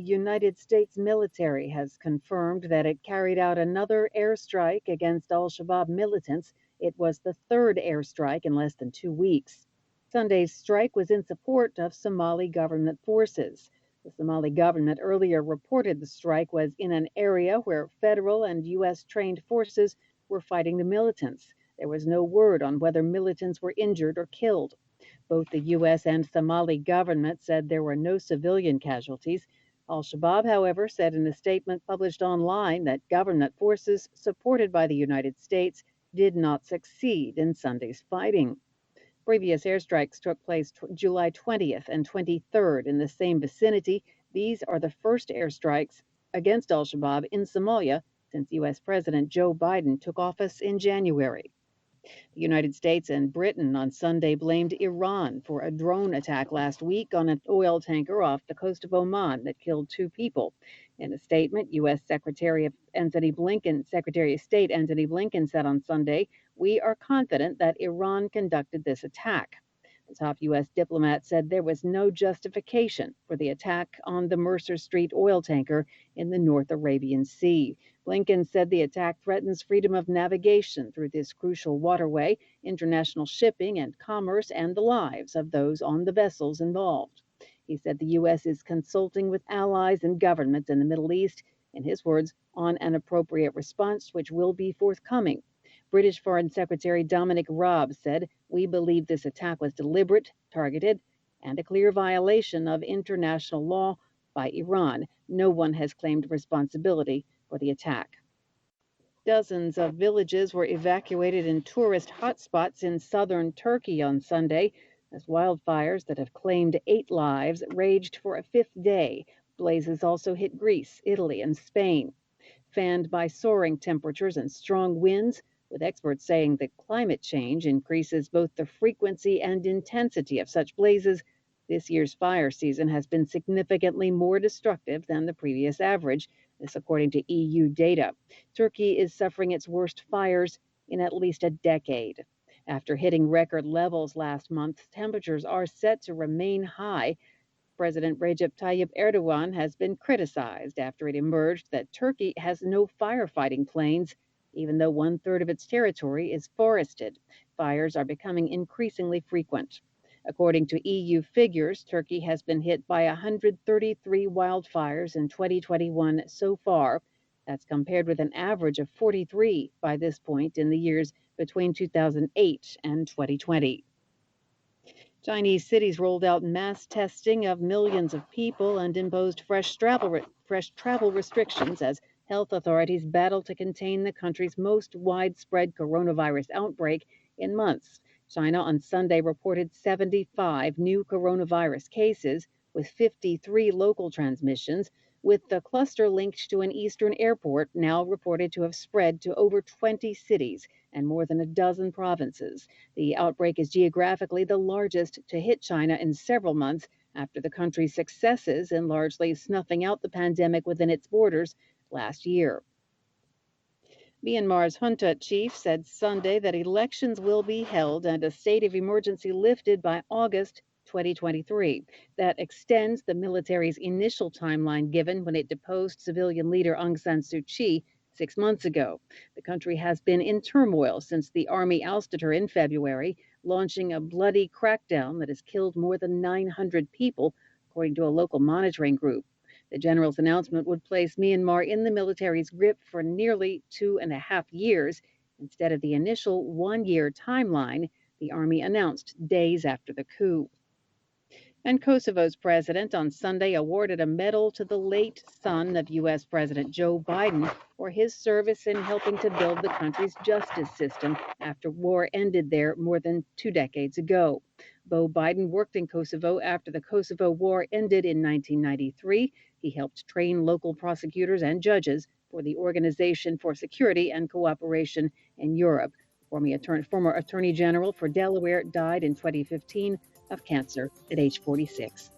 United States military has confirmed that it carried out another airstrike against al-Shabaab militants. It was the third airstrike in less than 2 weeks. Sunday's strike was in support of Somali government forces. The Somali government earlier reported the strike was in an area where federal and U.S. trained forces were fighting the militants. There was no word on whether militants were injured or killed. Both the U.S. and Somali government said there were no civilian casualties. Al-Shabaab, however, said in a statement published online that government forces supported by the United States did not succeed in Sunday's fighting. Previous airstrikes took place July 20th and 23rd in the same vicinity. These are the first airstrikes against al-Shabaab in Somalia since U.S. President Joe Biden took office in January. The United States and Britain on Sunday blamed Iran for a drone attack last week on an oil tanker off the coast of Oman that killed 2 people. In a statement, U.S. Secretary of State Antony Blinken said on Sunday, "We are confident that Iran conducted this attack." The top U.S. diplomat said there was no justification for the attack on the Mercer Street oil tanker in the North Arabian Sea. Blinken said the attack threatens freedom of navigation through this crucial waterway, international shipping and commerce, and the lives of those on the vessels involved. He said the U.S. is consulting with allies and governments in the Middle East, in his words, on an appropriate response, which will be forthcoming. British Foreign Secretary Dominic Raab said, "We believe this attack was deliberate, targeted, and a clear violation of international law by Iran. No one has claimed responsibility for the attack." Dozens of villages were evacuated in tourist hotspots in southern Turkey on Sunday as wildfires that have claimed 8 lives raged for a 5th day. Blazes also hit Greece, Italy, and Spain. Fanned by soaring temperatures and strong winds, with experts saying that climate change increases both the frequency and intensity of such blazes, this year's fire season has been significantly more destructive than the previous average, this according to EU data. Turkey is suffering its worst fires in at least a decade. After hitting record levels last month, temperatures are set to remain high. President Recep Tayyip Erdogan has been criticized after it emerged that Turkey has no firefighting planes, even though 1/3 of its territory is forested. Fires are becoming increasingly frequent. According to EU figures, Turkey has been hit by 133 wildfires in 2021 so far. That's compared with an average of 43 by this point in the years between 2008 and 2020. Chinese cities rolled out mass testing of millions of people and imposed fresh travel restrictions as health authorities battle to contain the country's most widespread coronavirus outbreak in months. China on Sunday reported 75 new coronavirus cases, with 53 local transmissions, with the cluster linked to an eastern airport now reported to have spread to over 20 cities and more than a dozen provinces. The outbreak is geographically the largest to hit China in several months after the country's successes in largely snuffing out the pandemic within its borders last year. Myanmar's junta chief said Sunday that elections will be held and a state of emergency lifted by August 2023. That extends the military's initial timeline given when it deposed civilian leader Aung San Suu Kyi 6 months ago. The country has been in turmoil since the army ousted her in February, launching a bloody crackdown that has killed more than 900 people, according to a local monitoring group. The general's announcement would place Myanmar in the military's grip for nearly 2.5 years instead of the initial 1-year timeline the army announced days after the coup. And Kosovo's president on Sunday awarded a medal to the late son of U.S. President Joe Biden for his service in helping to build the country's justice system after war ended there more than 2 decades ago. Beau Biden worked in Kosovo after the Kosovo War ended in 1993. He helped train local prosecutors and judges for the Organization for Security and Cooperation in Europe. Former Attorney General for Delaware died in 2015 of cancer at age 46.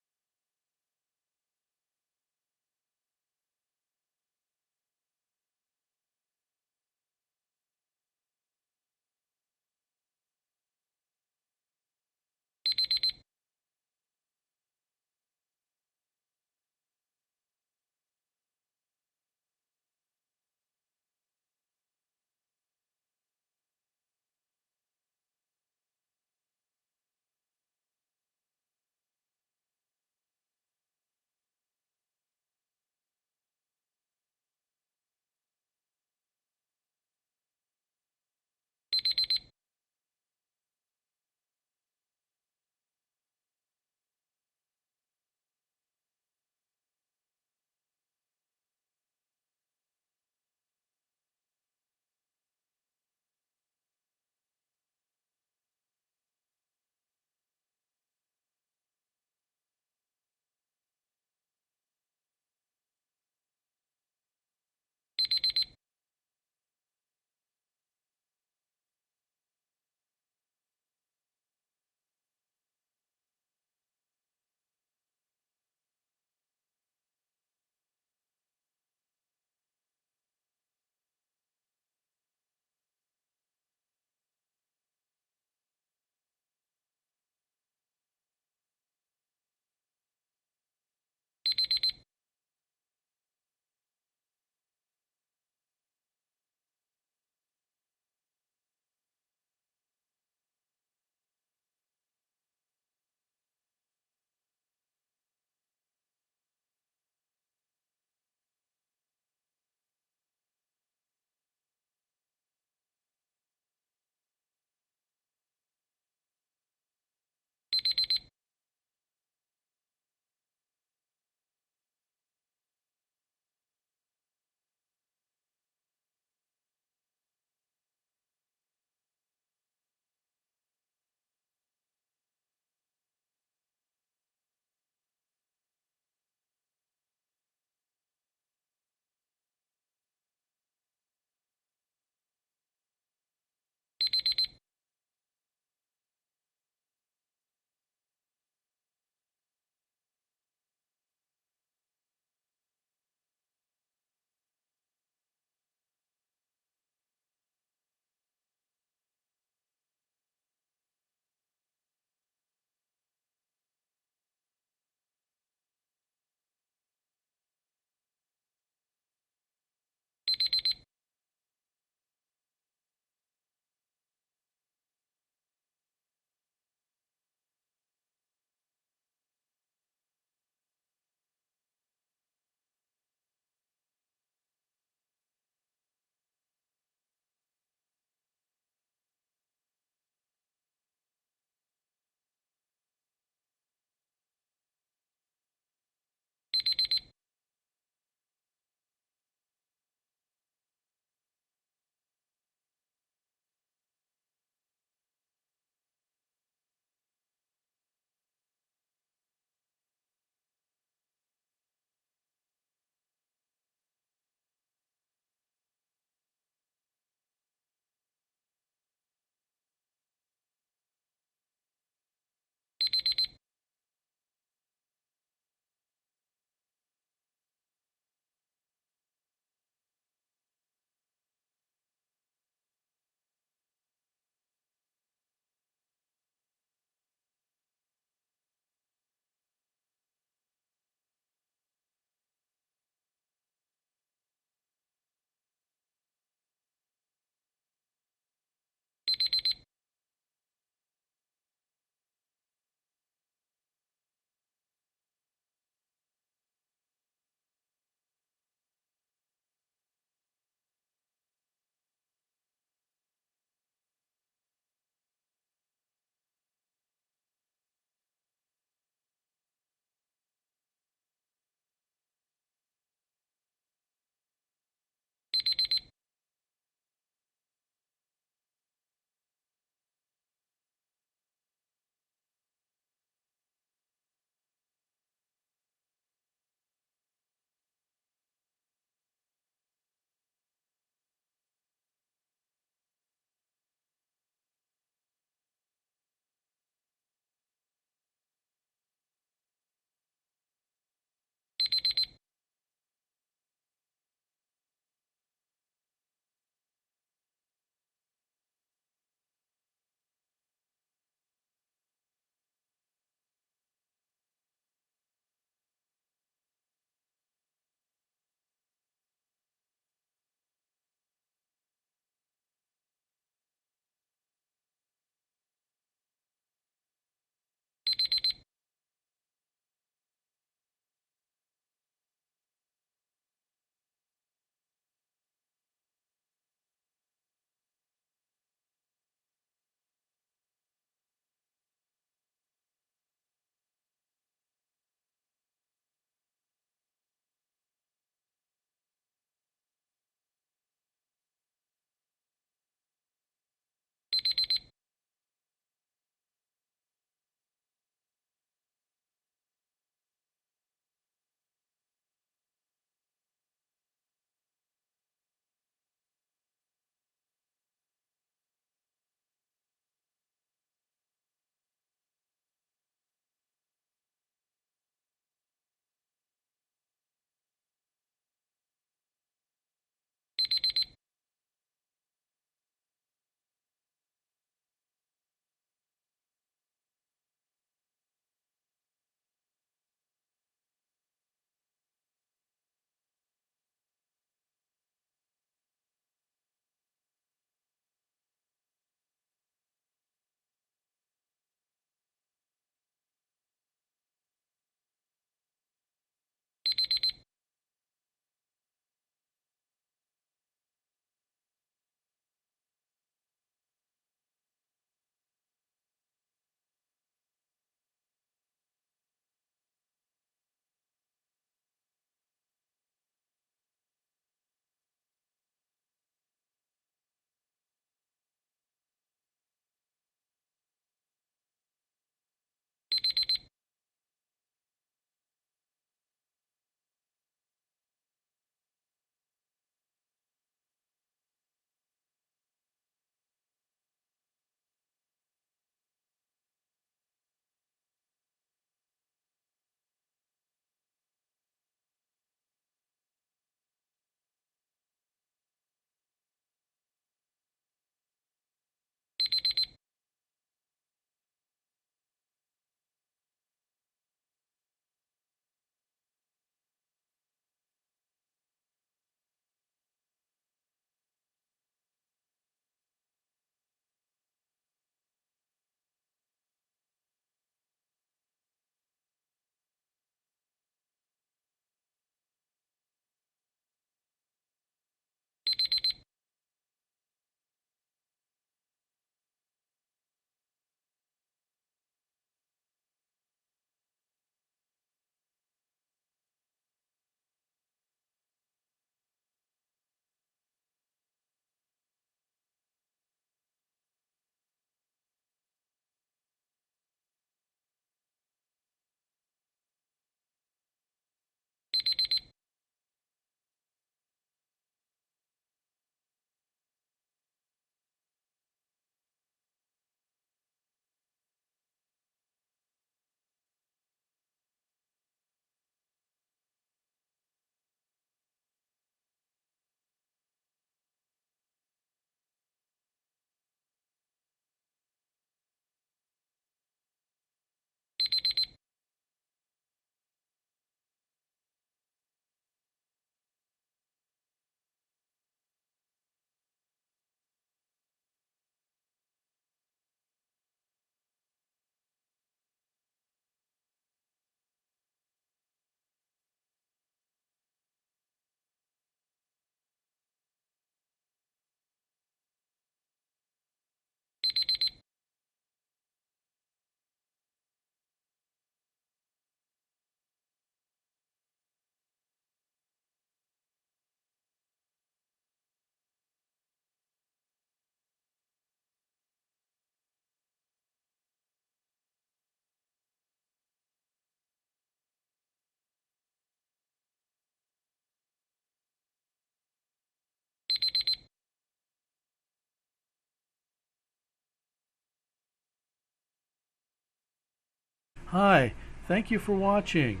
Hi, thank you for watching.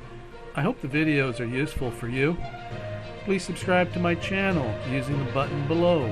I hope the videos are useful for you. Please subscribe to my channel using the button below.